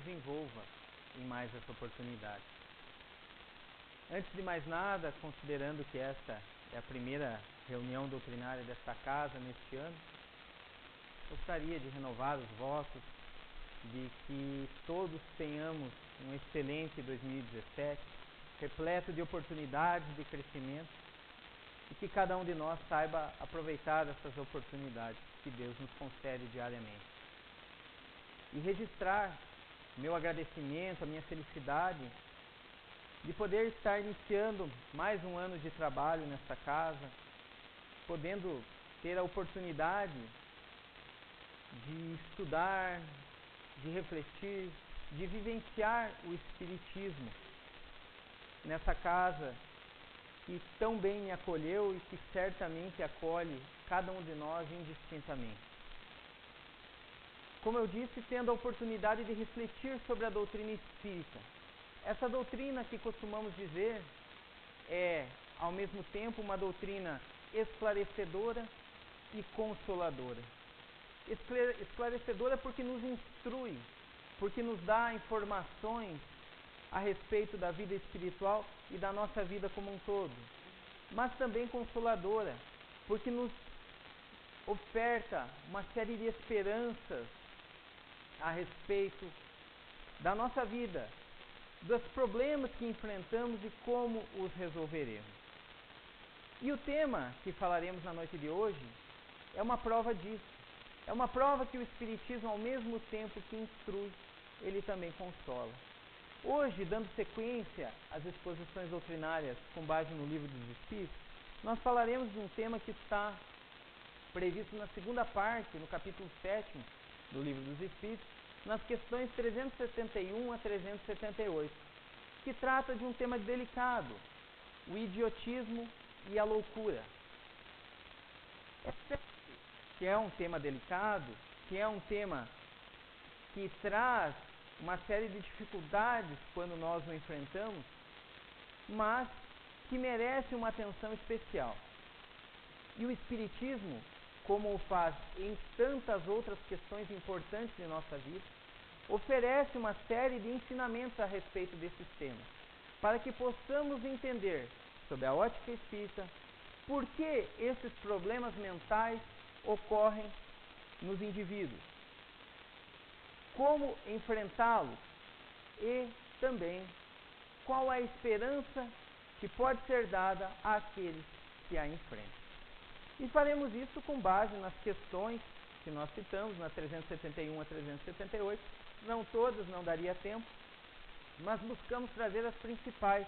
nos envolva em mais essa oportunidade. Antes de mais nada, considerando que esta é a primeira reunião doutrinária desta casa neste ano, gostaria de renovar os votos de que todos tenhamos um excelente 2017, repleto de oportunidades de crescimento, e que cada um de nós saiba aproveitar essas oportunidades que Deus nos concede diariamente. E registrar meu agradecimento, a minha felicidade de poder estar iniciando mais um ano de trabalho nesta casa, podendo ter a oportunidade de estudar, de refletir, de vivenciar o Espiritismo nessa casa que tão bem me acolheu e que certamente acolhe cada um de nós indistintamente. Como eu disse, tendo a oportunidade de refletir sobre a doutrina espírita. Essa doutrina que costumamos dizer é, ao mesmo tempo, uma doutrina esclarecedora e consoladora. Esclarecedora porque nos instrui, porque nos dá informações a respeito da vida espiritual e da nossa vida como um todo. Mas também consoladora, porque nos oferta uma série de esperanças a respeito da nossa vida, dos problemas que enfrentamos e como os resolveremos. E o tema que falaremos na noite de hoje é uma prova disso. É uma prova que o Espiritismo, ao mesmo tempo que instrui, ele também consola. Hoje, dando sequência às exposições doutrinárias com base no Livro dos Espíritos, nós falaremos de um tema que está previsto na segunda parte, no capítulo 7º do Livro dos Espíritos, nas questões 371 a 378, que trata de um tema delicado, o idiotismo e a loucura. É certo que é um tema delicado, que é um tema que traz uma série de dificuldades quando nós o enfrentamos, mas que merece uma atenção especial. E o Espiritismo, como o faz em tantas outras questões importantes de nossa vida, oferece uma série de ensinamentos a respeito desses temas, para que possamos entender, sob a ótica espírita, por que esses problemas mentais ocorrem nos indivíduos, como enfrentá-los e também qual a esperança que pode ser dada àqueles que a enfrentam. E faremos isso com base nas questões que nós citamos, na 371 a 378, não todas, não daria tempo, mas buscamos trazer as principais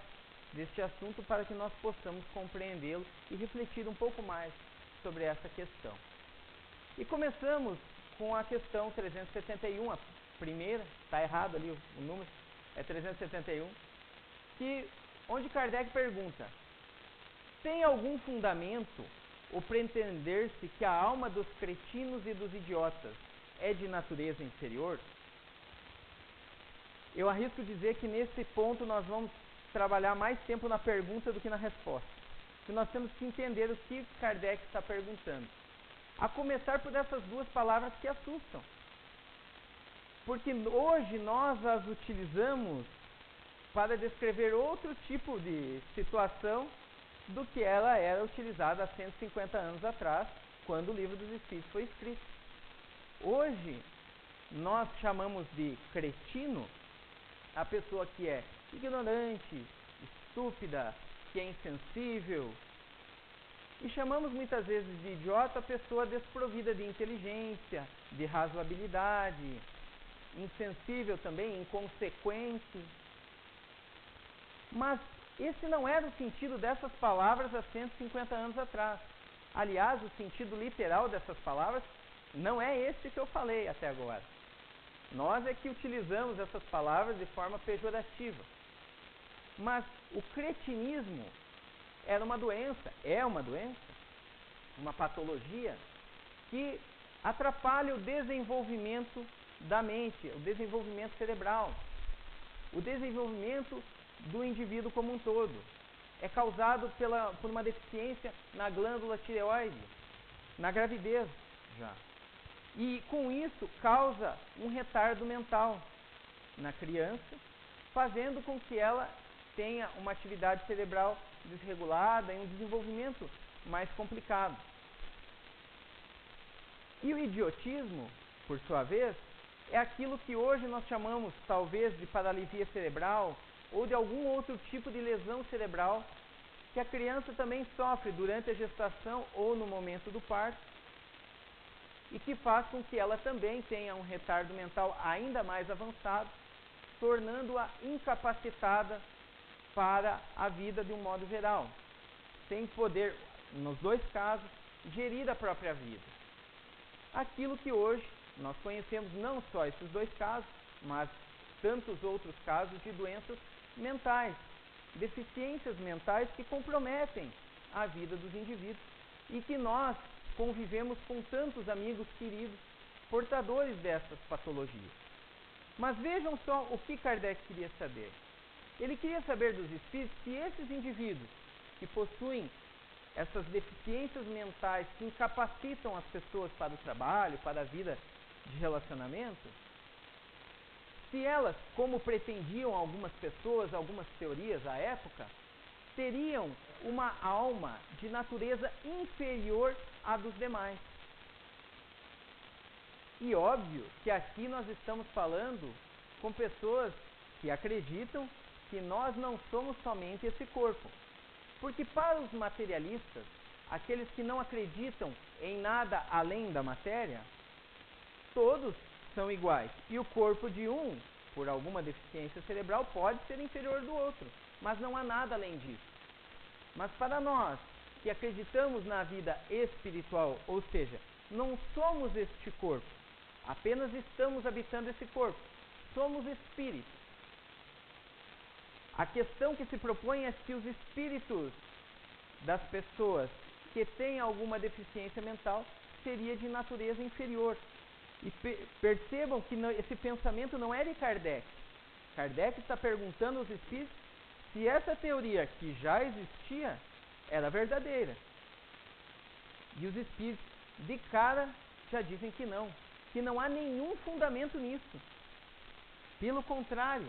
deste assunto para que nós possamos compreendê-lo e refletir um pouco mais sobre essa questão. E começamos com a questão 371, a primeira, está errado ali o número, é 371, onde Kardec pergunta: tem algum fundamento o pretender-se que a alma dos cretinos e dos idiotas é de natureza inferior? Eu arrisco dizer que nesse ponto nós vamos trabalhar mais tempo na pergunta do que na resposta. Porque nós temos que entender o que Kardec está perguntando. A começar por essas duas palavras que assustam. Porque hoje nós as utilizamos para descrever outro tipo de situação do que ela era utilizada há 150 anos atrás, quando o Livro dos Espíritos foi escrito. Hoje, nós chamamos de cretino a pessoa que é ignorante, estúpida, que é insensível. E chamamos muitas vezes de idiota a pessoa desprovida de inteligência, de razoabilidade, insensível também, inconsequente. Mas esse não era o sentido dessas palavras há 150 anos atrás. Aliás, o sentido literal dessas palavras não é este que eu falei até agora. Nós é que utilizamos essas palavras de forma pejorativa. Mas o cretinismo era uma doença, é uma doença, uma patologia que atrapalha o desenvolvimento da mente, o desenvolvimento cerebral, o desenvolvimento do indivíduo como um todo. É causado por uma deficiência na glândula tireoide, na gravidez já. E com isso causa um retardo mental, na criança, fazendo com que ela tenha uma atividade cerebral desregulada e um desenvolvimento mais complicado. E o idiotismo, por sua vez, é aquilo que hoje nós chamamos talvez de paralisia cerebral ou de algum outro tipo de lesão cerebral que a criança também sofre durante a gestação ou no momento do parto e que faz com que ela também tenha um retardo mental ainda mais avançado, tornando-a incapacitada para a vida de um modo geral, sem poder, nos dois casos, gerir a própria vida. Aquilo que hoje nós conhecemos não só esses dois casos, mas tantos outros casos de doenças mentais, deficiências mentais que comprometem a vida dos indivíduos e que nós convivemos com tantos amigos queridos portadores dessas patologias. Mas vejam só o que Kardec queria saber. Ele queria saber dos espíritos se esses indivíduos que possuem essas deficiências mentais que incapacitam as pessoas para o trabalho, para a vida de relacionamento, se elas, como pretendiam algumas pessoas, algumas teorias à época, teriam uma alma de natureza inferior à dos demais. E óbvio que aqui nós estamos falando com pessoas que acreditam que nós não somos somente esse corpo. Porque para os materialistas, aqueles que não acreditam em nada além da matéria, todos são iguais. E o corpo de um, por alguma deficiência cerebral, pode ser inferior do outro. Mas não há nada além disso. Mas para nós, que acreditamos na vida espiritual, ou seja, não somos este corpo, apenas estamos habitando esse corpo, somos espíritos. A questão que se propõe é se os espíritos das pessoas que têm alguma deficiência mental seria de natureza inferior. E percebam que esse pensamento não é de Kardec. Kardec está perguntando aos espíritos se essa teoria que já existia era verdadeira. E os espíritos, de cara, já dizem que não há nenhum fundamento nisso. Pelo contrário,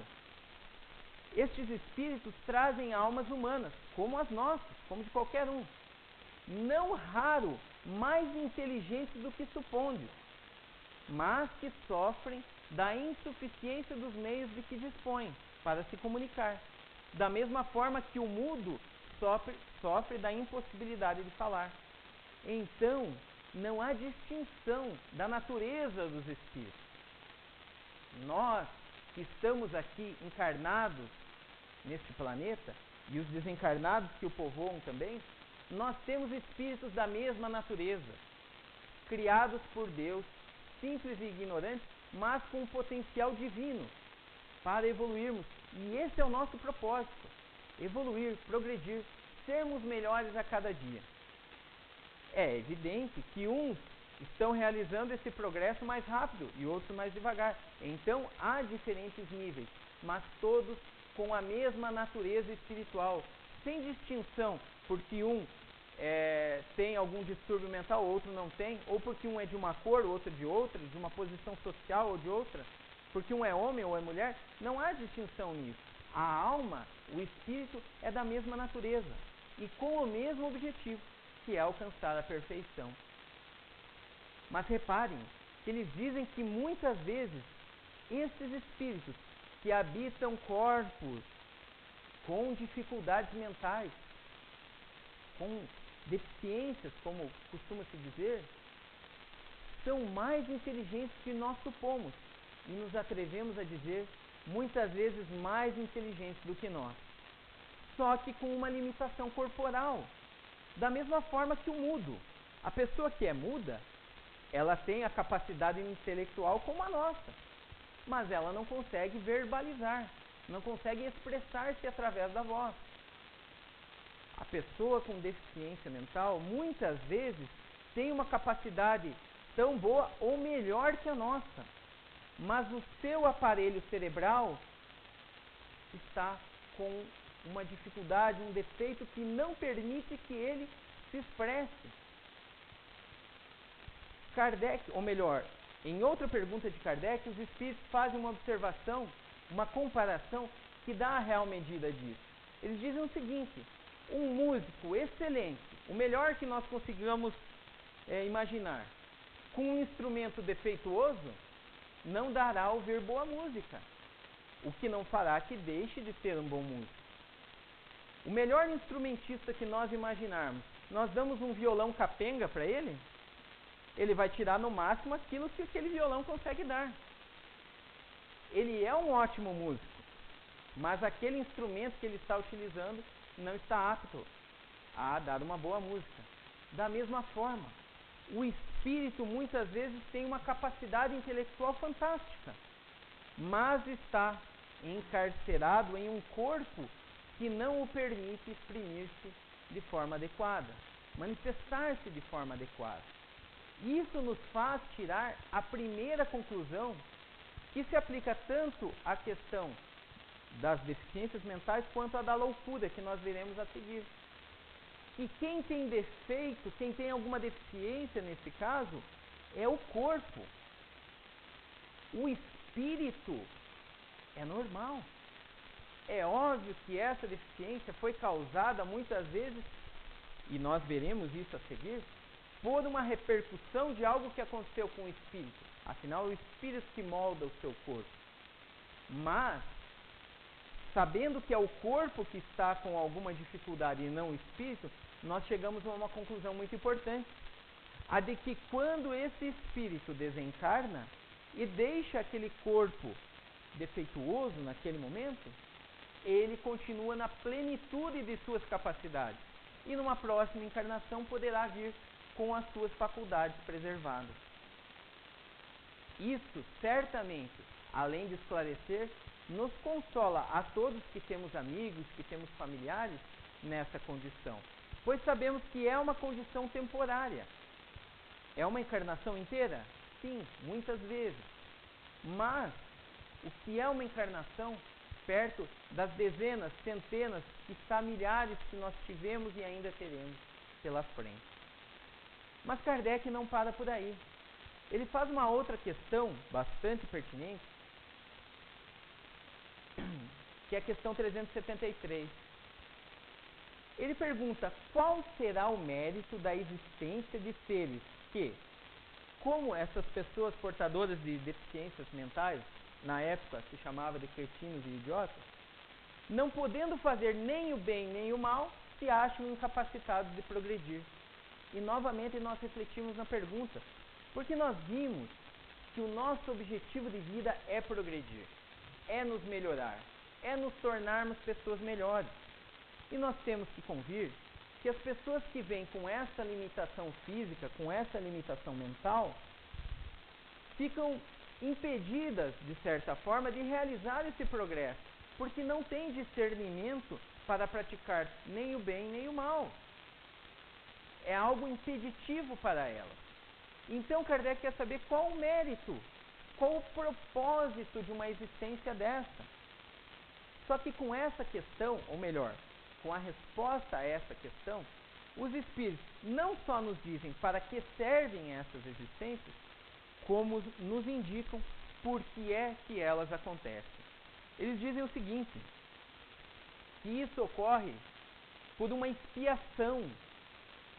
estes espíritos trazem almas humanas, como as nossas, como de qualquer um. Não raro, mais inteligentes do que supondes, mas que sofrem da insuficiência dos meios de que dispõem para se comunicar. Da mesma forma que o mudo sofre da impossibilidade de falar. Então, não há distinção da natureza dos espíritos. Nós que estamos aqui encarnados neste planeta, e os desencarnados que o povoam também, nós temos espíritos da mesma natureza, criados por Deus, simples e ignorantes, mas com um potencial divino para evoluirmos. E esse é o nosso propósito: evoluir, progredir, sermos melhores a cada dia. É evidente que uns estão realizando esse progresso mais rápido e outros mais devagar. Então há diferentes níveis, mas todos com a mesma natureza espiritual, sem distinção, porque um tem algum distúrbio mental, outro não tem, ou porque um é de uma cor, outro de outra, de uma posição social ou de outra, porque um é homem ou é mulher. Não há distinção nisso. A alma, o espírito, é da mesma natureza e com o mesmo objetivo, que é alcançar a perfeição. Mas reparem que eles dizem que muitas vezes esses espíritos que habitam corpos com dificuldades mentais, com deficiências, como costuma se dizer, são mais inteligentes que nós supomos e nos atrevemos a dizer muitas vezes mais inteligentes do que nós, só que com uma limitação corporal. Da mesma forma que o mudo. A pessoa que é muda, ela tem a capacidade intelectual como a nossa, mas ela não consegue verbalizar, não consegue expressar-se através da voz. A pessoa com deficiência mental, muitas vezes, tem uma capacidade tão boa ou melhor que a nossa, mas o seu aparelho cerebral está com uma dificuldade, um defeito que não permite que ele se expresse. Kardec, ou melhor, em outra pergunta de Kardec, os espíritos fazem uma observação uma comparação que dá a real medida disso. Eles dizem o seguinte: um músico excelente, o melhor que nós consigamos imaginar, com um instrumento defeituoso, não dará a ouvir boa música, o que não fará que deixe de ser um bom músico. O melhor instrumentista que nós imaginarmos, nós damos um violão capenga para ele, ele vai tirar no máximo aquilo que aquele violão consegue dar. Ele é um ótimo músico, mas aquele instrumento que ele está utilizando não está apto a dar uma boa música. Da mesma forma, o espírito muitas vezes tem uma capacidade intelectual fantástica, mas está encarcerado em um corpo que não o permite exprimir-se de forma adequada, manifestar-se de forma adequada. Isso nos faz tirar a primeira conclusão, que se aplica tanto à questão das deficiências mentais quanto à da loucura, que nós veremos a seguir. E quem tem defeito, quem tem alguma deficiência nesse caso, é o corpo. O espírito é normal. É óbvio que essa deficiência foi causada muitas vezes, e nós veremos isso a seguir, por uma repercussão de algo que aconteceu com o espírito. Afinal, é o espírito que molda o seu corpo. Mas, sabendo que é o corpo que está com alguma dificuldade e não o espírito, nós chegamos a uma conclusão muito importante. A de que quando esse espírito desencarna e deixa aquele corpo defeituoso naquele momento, ele continua na plenitude de suas capacidades. E numa próxima encarnação poderá vir com as suas faculdades preservadas. Isso, certamente, além de esclarecer, nos consola a todos que temos amigos, que temos familiares nessa condição, pois sabemos que é uma condição temporária. É uma encarnação inteira? Sim, muitas vezes. Mas o que é uma encarnação perto das dezenas, centenas, quiçá milhares que nós tivemos e ainda teremos pela frente? Mas Kardec não para por aí. Ele faz uma outra questão bastante pertinente, que é a questão 373. Ele pergunta: qual será o mérito da existência de seres que, como essas pessoas portadoras de deficiências mentais, na época se chamava de cretinos e idiotas, não podendo fazer nem o bem nem o mal, se acham incapacitados de progredir? E novamente nós refletimos na pergunta, porque nós vimos que o nosso objetivo de vida é progredir, é nos melhorar, é nos tornarmos pessoas melhores. E nós temos que convir que as pessoas que vêm com essa limitação física, com essa limitação mental, ficam impedidas, de certa forma, de realizar esse progresso, porque não têm discernimento para praticar nem o bem nem o mal. É algo impeditivo para elas. Então Kardec quer saber qual o mérito, qual o propósito de uma existência dessa. Só que com essa questão, ou melhor, com a resposta a essa questão, os espíritos não só nos dizem para que servem essas existências, como nos indicam por que é que elas acontecem. Eles dizem o seguinte: que isso ocorre por uma expiação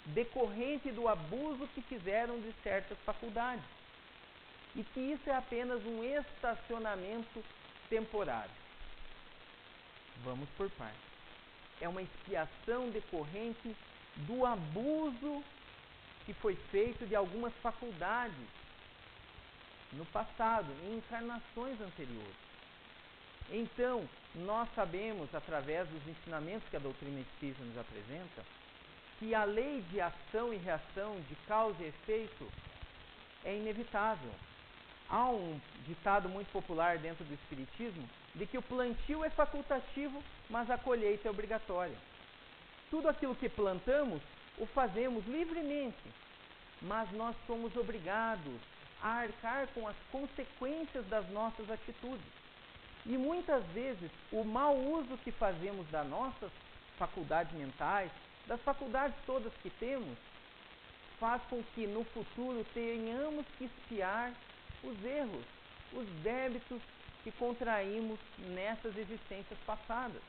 decorrente do abuso que fizeram de certas faculdades, e que isso é apenas um estacionamento temporário. Vamos por partes. É uma expiação decorrente do abuso que foi feito de algumas faculdades no passado, em encarnações anteriores. Então, nós sabemos, através dos ensinamentos que a doutrina espírita nos apresenta, que a lei de ação e reação, de causa e efeito, é inevitável. Há um ditado muito popular dentro do espiritismo de que o plantio é facultativo, mas a colheita é obrigatória. Tudo aquilo que plantamos, o fazemos livremente, mas nós somos obrigados a arcar com as consequências das nossas atitudes. E muitas vezes o mau uso que fazemos das nossas faculdades mentais, das faculdades todas que temos, faz com que no futuro tenhamos que expiar os erros, os débitos que contraímos nessas existências passadas.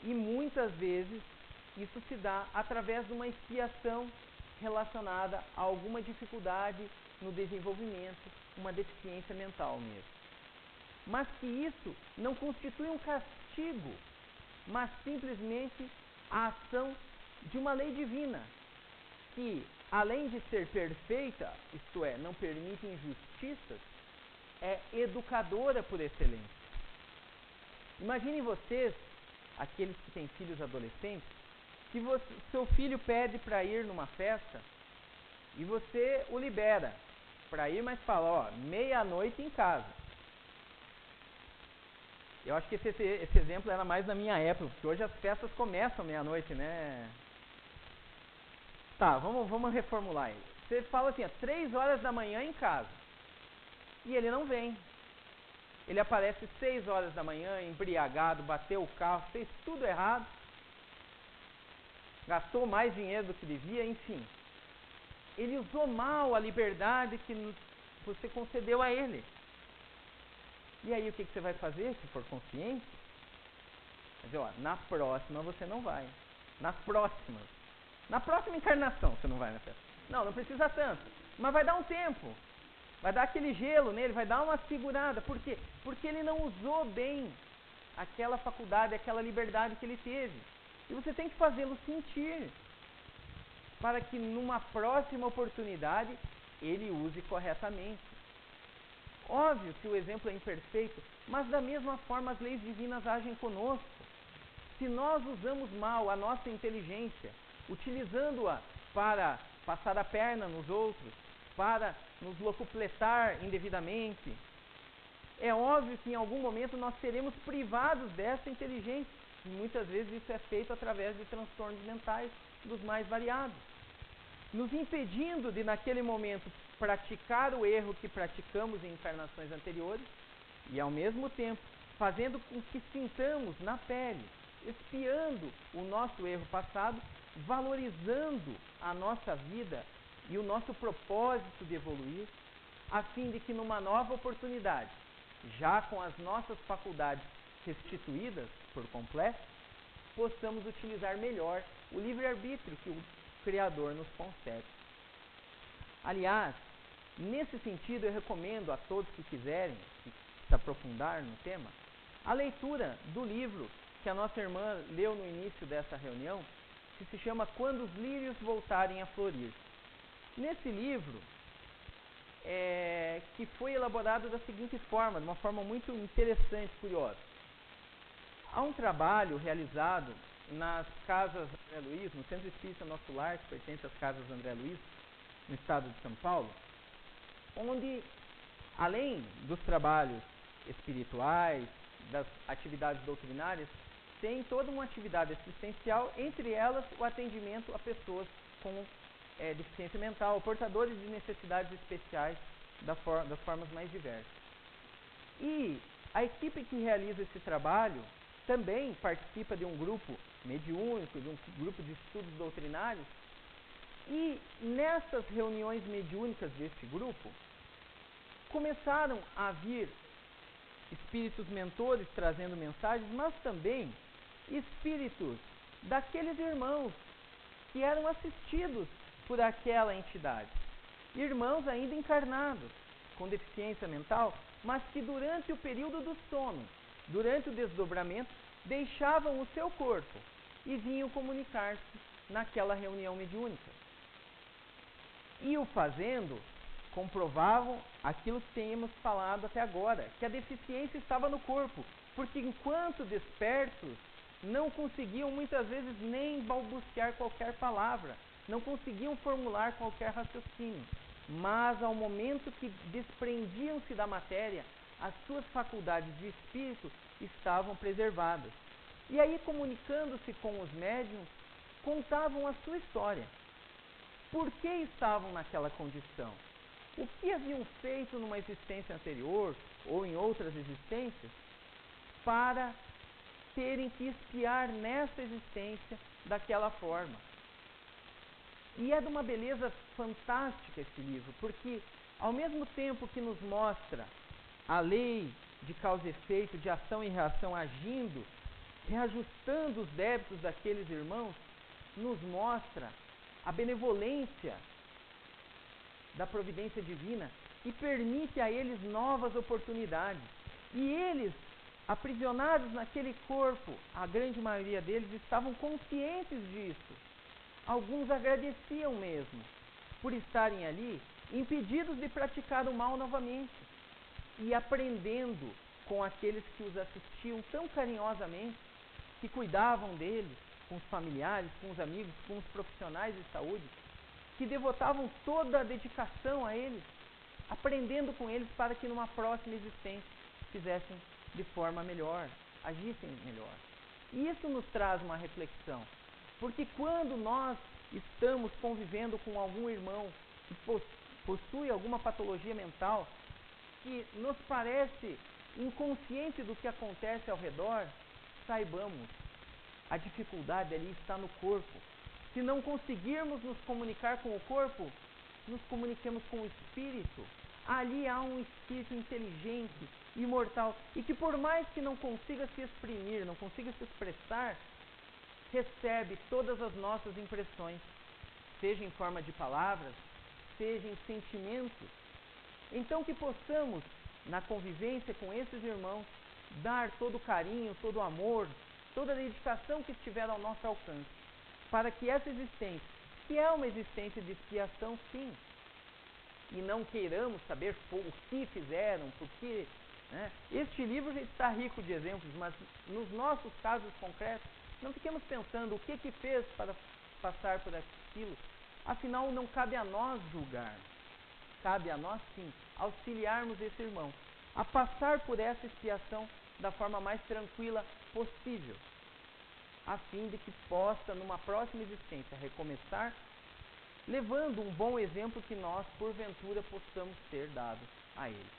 E muitas vezes isso se dá através de uma expiação relacionada a alguma dificuldade no desenvolvimento, uma deficiência mental mesmo. Mas que isso não constitui um castigo, mas simplesmente a ação de uma lei divina, que, além de ser perfeita, isto é, não permite injustiças, é educadora por excelência. Imaginem vocês, aqueles que têm filhos adolescentes, que seu filho pede para ir numa festa e você o libera para ir, mas fala, ó, meia-noite em casa. Eu acho que esse exemplo era mais na minha época, porque hoje as festas começam meia-noite, né? Tá, vamos reformular ele. Você fala assim, ó, 3 horas da manhã em casa. E ele não vem. Ele aparece 6 horas da manhã, embriagado, bateu o carro, fez tudo errado. Gastou mais dinheiro do que devia, enfim. Ele usou mal a liberdade que você concedeu a ele. E aí o que você vai fazer, se for consciente? Vai dizer, ó, na próxima você não vai. Nas próximas. Na próxima encarnação você não vai na festa. Não precisa tanto. Mas vai dar um tempo. Vai dar aquele gelo nele, vai dar uma segurada. Por quê? Porque ele não usou bem aquela faculdade, aquela liberdade que ele teve. E você tem que fazê-lo sentir, para que numa próxima oportunidade ele use corretamente. Óbvio que o exemplo é imperfeito, mas da mesma forma as leis divinas agem conosco. Se nós usamos mal a nossa inteligência, utilizando-a para passar a perna nos outros, para nos locupletar indevidamente, é óbvio que em algum momento nós seremos privados dessa inteligência. E muitas vezes isso é feito através de transtornos mentais dos mais variados, nos impedindo de, naquele momento, praticar o erro que praticamos em encarnações anteriores e, ao mesmo tempo, fazendo com que sintamos na pele, expiando o nosso erro passado, valorizando a nossa vida e o nosso propósito de evoluir, a fim de que numa nova oportunidade, já com as nossas faculdades restituídas por completo, possamos utilizar melhor o livre-arbítrio que o Criador nos concede. Aliás, nesse sentido eu recomendo a todos que quiserem se aprofundar no tema, a leitura do livro que a nossa irmã leu no início dessa reunião, que se chama Quando os Lírios Voltarem a Florir. Nesse livro, que foi elaborado da seguinte forma, de uma forma muito interessante, curiosa. Há um trabalho realizado nas casas André Luiz, no Centro Espírita Nosso Lar, que pertence às casas André Luiz, no estado de São Paulo, onde, além dos trabalhos espirituais, das atividades doutrinárias, tem toda uma atividade assistencial, entre elas o atendimento a pessoas com deficiência mental, portadores de necessidades especiais das formas mais diversas. E a equipe que realiza esse trabalho também participa de um grupo mediúnico, de um grupo de estudos doutrinários, e nessas reuniões mediúnicas deste grupo, começaram a vir espíritos mentores trazendo mensagens, mas também espíritos daqueles irmãos que eram assistidos por aquela entidade. Irmãos ainda encarnados, com deficiência mental, mas que durante o período do sono, durante o desdobramento, deixavam o seu corpo e vinham comunicar-se naquela reunião mediúnica. E o fazendo, comprovavam aquilo que temos falado até agora, que a deficiência estava no corpo, porque enquanto despertos, não conseguiam muitas vezes nem balbuciar qualquer palavra, não conseguiam formular qualquer raciocínio, mas ao momento que desprendiam-se da matéria, as suas faculdades de espírito estavam preservadas. E aí, comunicando-se com os médiuns, contavam a sua história. Por que estavam naquela condição? O que haviam feito numa existência anterior ou em outras existências para terem que expiar nessa existência daquela forma? E é de uma beleza fantástica esse livro, porque ao mesmo tempo que nos mostra a lei de causa e efeito, de ação e reação agindo, reajustando os débitos daqueles irmãos, nos mostra a benevolência da providência divina e permite a eles novas oportunidades. E eles, aprisionados naquele corpo, a grande maioria deles estavam conscientes disso. Alguns agradeciam mesmo por estarem ali, impedidos de praticar o mal novamente e aprendendo com aqueles que os assistiam tão carinhosamente, que cuidavam deles, com os familiares, com os amigos, com os profissionais de saúde, que devotavam toda a dedicação a eles, aprendendo com eles para que numa próxima existência fizessem de forma melhor, agissem melhor. E isso nos traz uma reflexão, porque quando nós estamos convivendo com algum irmão que possui alguma patologia mental, que nos parece inconsciente do que acontece ao redor, saibamos, a dificuldade ali está no corpo. Se não conseguirmos nos comunicar com o corpo, nos comuniquemos com o espírito. Ali há um espírito inteligente, imortal, e que por mais que não consiga se exprimir, não consiga se expressar, recebe todas as nossas impressões, seja em forma de palavras, seja em sentimentos. Então que possamos, na convivência com esses irmãos, dar todo o carinho, todo o amor, toda a dedicação que estiver ao nosso alcance, para que essa existência, que é uma existência de expiação, sim, e não queiramos saber o que fizeram, por que, né? Este livro já está rico de exemplos, mas nos nossos casos concretos, não fiquemos pensando o que fez para passar por aquilo. Afinal, não cabe a nós julgar. Cabe a nós, sim, auxiliarmos esse irmão a passar por essa expiação da forma mais tranquila possível, a fim de que possa, numa próxima existência, recomeçar, levando um bom exemplo que nós, porventura, possamos ter dado a ele.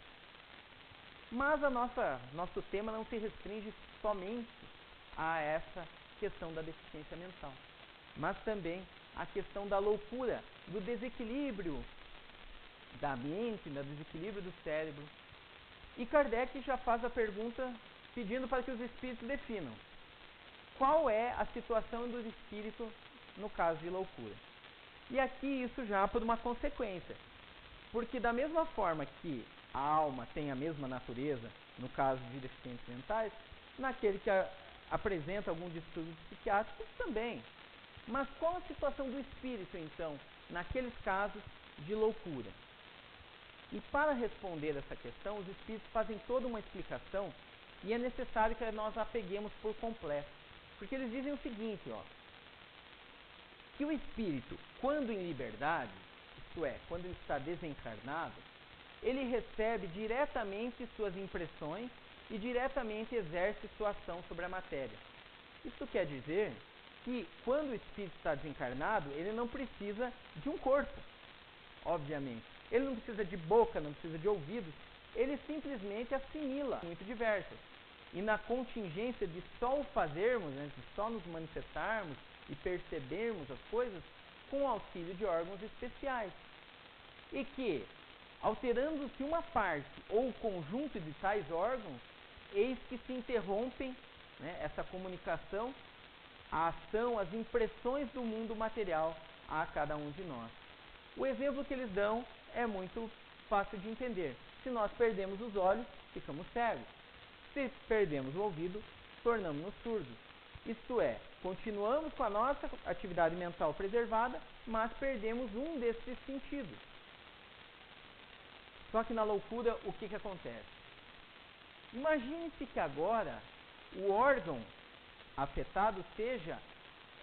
Mas nosso tema não se restringe somente a essa questão da deficiência mental, mas também a questão da loucura, do desequilíbrio da mente, do desequilíbrio do cérebro. E Kardec já faz a pergunta pedindo para que os espíritos definam qual é a situação do espírito no caso de loucura. E aqui isso já por uma consequência, porque da mesma forma que a alma tem a mesma natureza no caso de deficiências mentais, naquele que apresenta algum distúrbio psiquiátrico também. Mas qual a situação do espírito, então, naqueles casos de loucura? E para responder essa questão, os espíritos fazem toda uma explicação e é necessário que nós a peguemos por completo. Porque eles dizem o seguinte, que o espírito, quando em liberdade, isto é, quando ele está desencarnado, ele recebe diretamente suas impressões e diretamente exerce sua ação sobre a matéria. Isso quer dizer que quando o espírito está desencarnado, ele não precisa de um corpo, obviamente. Ele não precisa de boca, não precisa de ouvidos, ele simplesmente assimila muito diversas. E na contingência de só o fazermos, de só nos manifestarmos e percebermos as coisas, com o auxílio de órgãos especiais. E que, alterando-se uma parte ou o conjunto de tais órgãos, eis que se interrompem essa comunicação, a ação, as impressões do mundo material a cada um de nós. O exemplo que eles dão é muito fácil de entender. Se nós perdemos os olhos, ficamos cegos. Se perdemos o ouvido, tornamos-nos surdos. Isto é, continuamos com a nossa atividade mental preservada, mas perdemos um desses sentidos. Só que na loucura, o que acontece? Imagine-se que agora o órgão afetado seja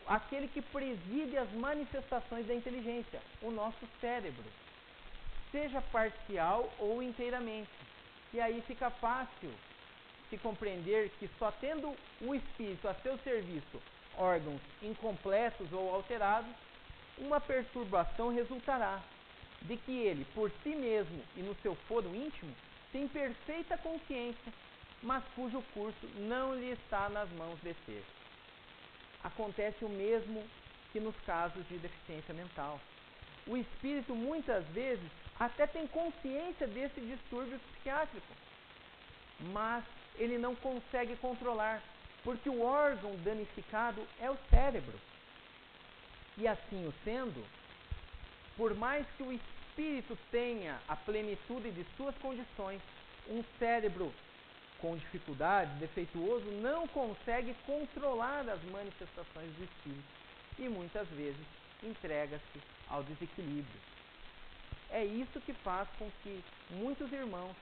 aquele que preside as manifestações da inteligência, o nosso cérebro, seja parcial ou inteiramente. E aí fica fácil se compreender que só tendo o espírito a seu serviço órgãos incompletos ou alterados, uma perturbação resultará de que ele, por si mesmo e no seu foro íntimo, tem perfeita consciência, mas cujo curso não lhe está nas mãos de ser. Acontece o mesmo que nos casos de deficiência mental. O espírito, muitas vezes, até tem consciência desse distúrbio psiquiátrico, mas ele não consegue controlar, porque o órgão danificado é o cérebro. E assim o sendo, por mais que o espírito tenha a plenitude de suas condições, um cérebro com dificuldade, defeituoso, não consegue controlar as manifestações do espírito e muitas vezes entrega-se ao desequilíbrio. É isso que faz com que muitos irmãos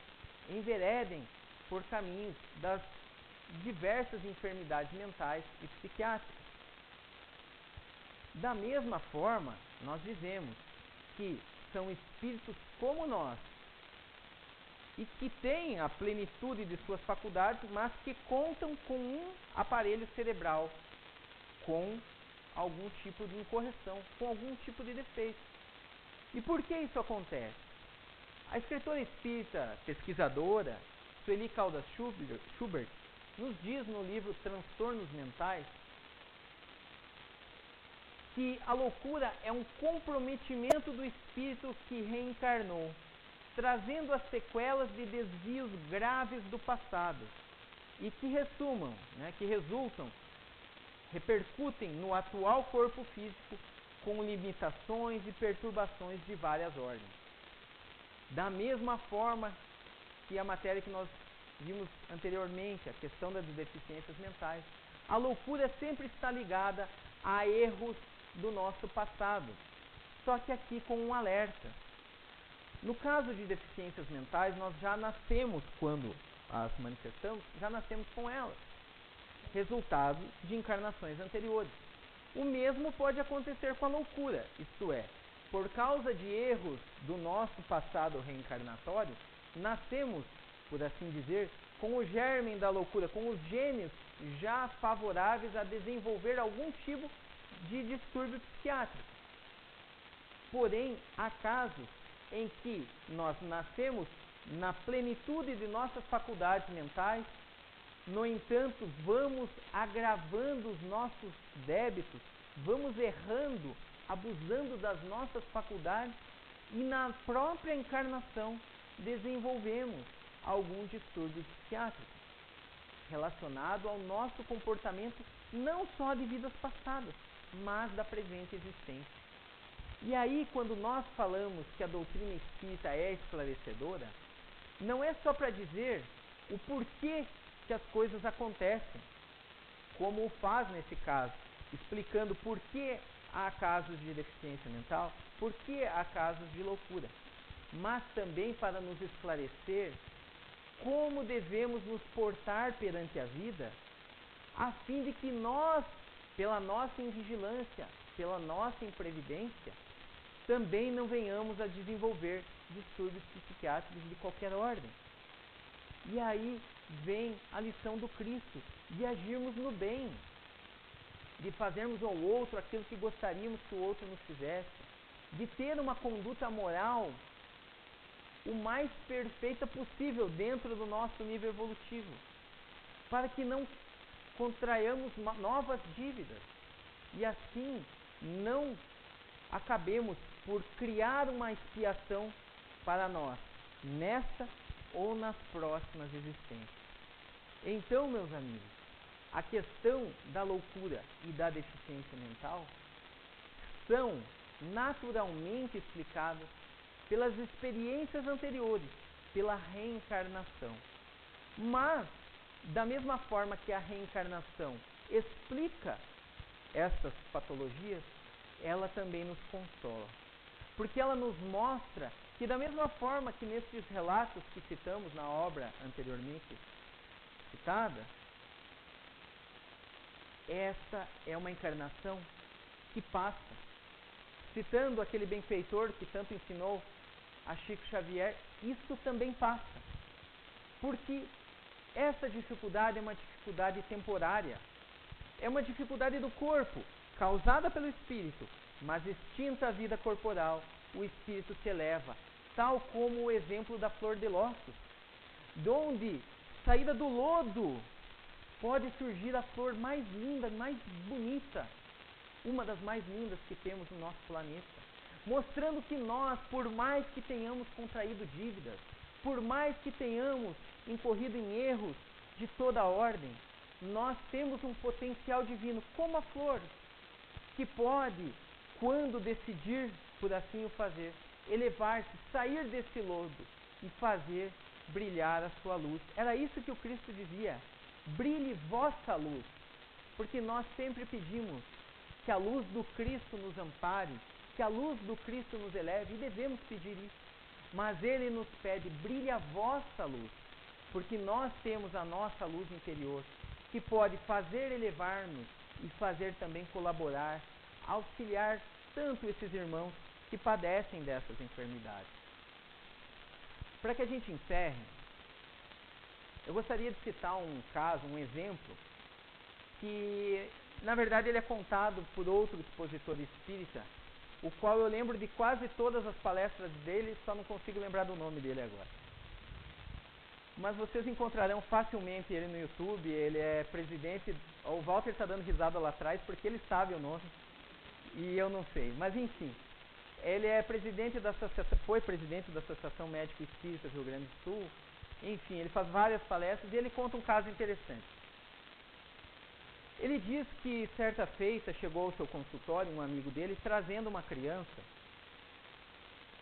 enveredem por caminhos das diversas enfermidades mentais e psiquiátricas. Da mesma forma, nós dizemos que são espíritos como nós e que têm a plenitude de suas faculdades, mas que contam com um aparelho cerebral com algum tipo de incorreção, com algum tipo de defeito. E por que isso acontece? A escritora espírita pesquisadora Sueli Caldas Schubert nos diz no livro Transtornos Mentais que a loucura é um comprometimento do espírito que reencarnou, trazendo as sequelas de desvios graves do passado e que repercutem no atual corpo físico com limitações e perturbações de várias ordens. Da mesma forma que a matéria que nós vimos anteriormente, a questão das deficiências mentais, a loucura sempre está ligada a erros do nosso passado, só que aqui com um alerta. No caso de deficiências mentais, nós já nascemos, quando as manifestamos, já nascemos com elas, resultado de encarnações anteriores. O mesmo pode acontecer com a loucura, isto é, por causa de erros do nosso passado reencarnatório, nascemos, por assim dizer, com o germe da loucura, com os genes já favoráveis a desenvolver algum tipo de distúrbio psiquiátrico. Porém, há casos em que nós nascemos na plenitude de nossas faculdades mentais, no entanto, vamos agravando os nossos débitos, vamos errando, abusando das nossas faculdades e na própria encarnação desenvolvemos algum distúrbio psiquiátrico relacionado ao nosso comportamento não só de vidas passadas, mas da presente existência. E aí, quando nós falamos que a doutrina espírita é esclarecedora, não é só para dizer o porquê que as coisas acontecem, como o faz nesse caso, explicando por que há casos de deficiência mental, por que há casos de loucura, mas também para nos esclarecer como devemos nos portar perante a vida, a fim de que nós, pela nossa invigilância, pela nossa imprevidência, também não venhamos a desenvolver distúrbios psiquiátricos de qualquer ordem. E aí vem a lição do Cristo, de agirmos no bem, de fazermos ao outro aquilo que gostaríamos que o outro nos fizesse, de ter uma conduta moral o mais perfeita possível dentro do nosso nível evolutivo, para que não contraiamos novas dívidas e assim não acabemos por criar uma expiação para nós, nesta ou nas próximas existências. Então, meus amigos, a questão da loucura e da deficiência mental são naturalmente explicadas pelas experiências anteriores, pela reencarnação. Mas, da mesma forma que a reencarnação explica essas patologias, ela também nos consola. Porque ela nos mostra que, da mesma forma que nesses relatos que citamos na obra anteriormente citada, esta é uma encarnação que passa. Citando aquele benfeitor que tanto ensinou a Chico Xavier, isso também passa. Porque essa dificuldade é uma dificuldade temporária. É uma dificuldade do corpo, causada pelo espírito, mas extinta a vida corporal, o espírito se eleva, tal como o exemplo da flor de lótus, donde, saída do lodo, pode surgir a flor mais linda, mais bonita, uma das mais lindas que temos no nosso planeta, mostrando que nós, por mais que tenhamos contraído dívidas, Por mais que tenhamos incorrido em erros de toda ordem, nós temos um potencial divino, como a flor, que pode, quando decidir por assim o fazer, elevar-se, sair desse lodo e fazer brilhar a sua luz. Era isso que o Cristo dizia: brilhe vossa luz, porque nós sempre pedimos que a luz do Cristo nos ampare, que a luz do Cristo nos eleve, e devemos pedir isso. Mas Ele nos pede: brilhe a vossa luz, porque nós temos a nossa luz interior, que pode fazer elevar-nos e fazer também colaborar, auxiliar tanto esses irmãos que padecem dessas enfermidades. Para que a gente encerre, eu gostaria de citar um caso, um exemplo, que na verdade ele é contado por outro expositor espírita, o qual eu lembro de quase todas as palestras dele, só não consigo lembrar do nome dele agora. Mas vocês encontrarão facilmente ele no YouTube. Ele é presidente, o Walter está dando risada lá atrás porque ele sabe o nome e eu não sei, mas enfim, ele é presidente da associação, foi presidente da Associação Médico Espírita do Rio Grande do Sul. Enfim, ele faz várias palestras e ele conta um caso interessante. Ele diz que certa feita chegou ao seu consultório um amigo dele trazendo uma criança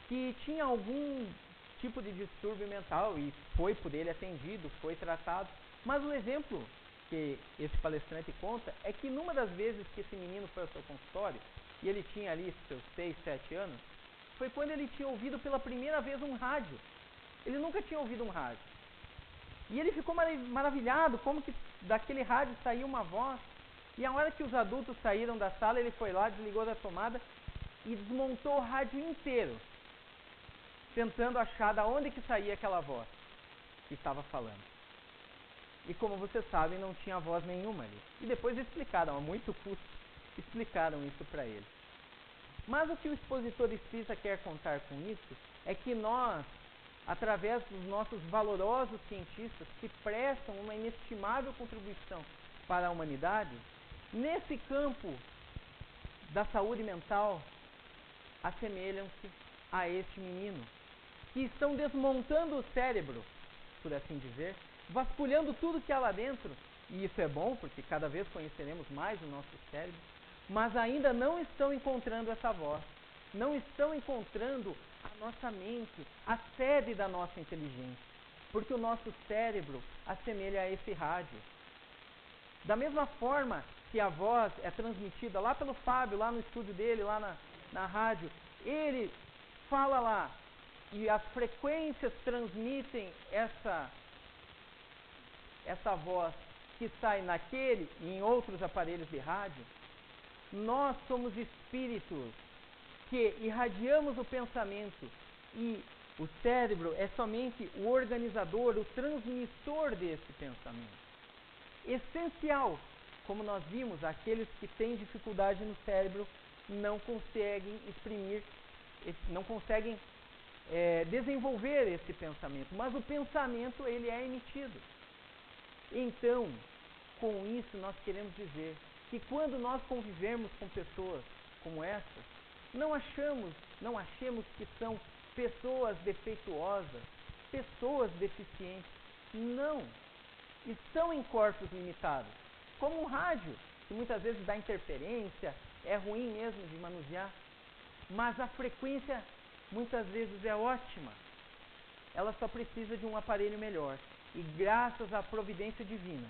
que tinha algum tipo de distúrbio mental e foi por ele atendido, foi tratado. Mas o exemplo que esse palestrante conta é que numa das vezes que esse menino foi ao seu consultório, e ele tinha ali seus 6, 7 anos, foi quando ele tinha ouvido pela primeira vez um rádio. Ele nunca tinha ouvido um rádio. E ele ficou maravilhado, como que daquele rádio saiu uma voz. E a hora que os adultos saíram da sala, ele foi lá, desligou da tomada e desmontou o rádio inteiro, tentando achar de onde que saía aquela voz que estava falando. E como vocês sabem, não tinha voz nenhuma ali. E depois explicaram, a muito custo, explicaram isso para ele. Mas o que o expositor espírita quer contar com isso é que nós, através dos nossos valorosos cientistas que prestam uma inestimável contribuição para a humanidade, nesse campo da saúde mental, assemelham-se a este menino, que estão desmontando o cérebro, por assim dizer, vasculhando tudo que há lá dentro, e isso é bom, porque cada vez conheceremos mais o nosso cérebro, mas ainda não estão encontrando essa voz, não estão encontrando a nossa mente, a sede da nossa inteligência, porque o nosso cérebro assemelha a esse rádio. Da mesma forma que a voz é transmitida lá pelo Fábio, lá no estúdio dele, lá na rádio, ele fala lá, e as frequências transmitem essa voz que sai naquele e em outros aparelhos de rádio. Nós somos espíritos que irradiamos o pensamento e o cérebro é somente o organizador, o transmissor desse pensamento. Essencial, como nós vimos, aqueles que têm dificuldade no cérebro não conseguem exprimir, não conseguem desenvolver esse pensamento, mas o pensamento ele é emitido. Então, com isso nós queremos dizer que quando nós convivermos com pessoas como essas, não achemos que são pessoas defeituosas, pessoas deficientes. Não, estão em corpos limitados, como um rádio, que muitas vezes dá interferência, é ruim mesmo de manusear, mas a frequência muitas vezes é ótima. Ela só precisa de um aparelho melhor. E graças à providência divina,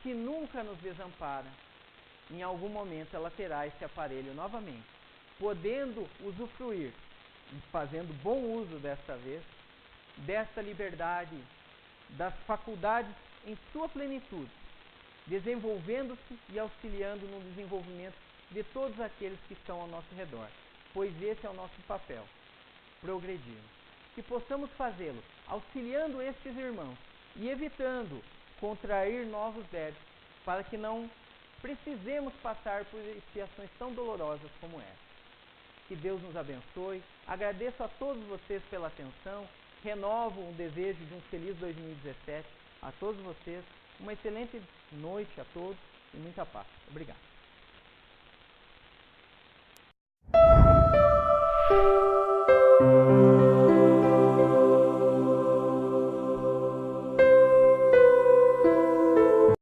que nunca nos desampara, em algum momento ela terá esse aparelho novamente, podendo usufruir, fazendo bom uso desta vez, desta liberdade, das faculdades em sua plenitude, desenvolvendo-se e auxiliando no desenvolvimento de todos aqueles que estão ao nosso redor, pois esse é o nosso papel, progredir. Que possamos fazê-lo auxiliando estes irmãos e evitando contrair novos débitos, para que não precisemos passar por expiações tão dolorosas como essa. Que Deus nos abençoe. Agradeço a todos vocês pela atenção. Renovo um desejo de um feliz 2017 a todos vocês. Uma excelente noite a todos e muita paz. Obrigado.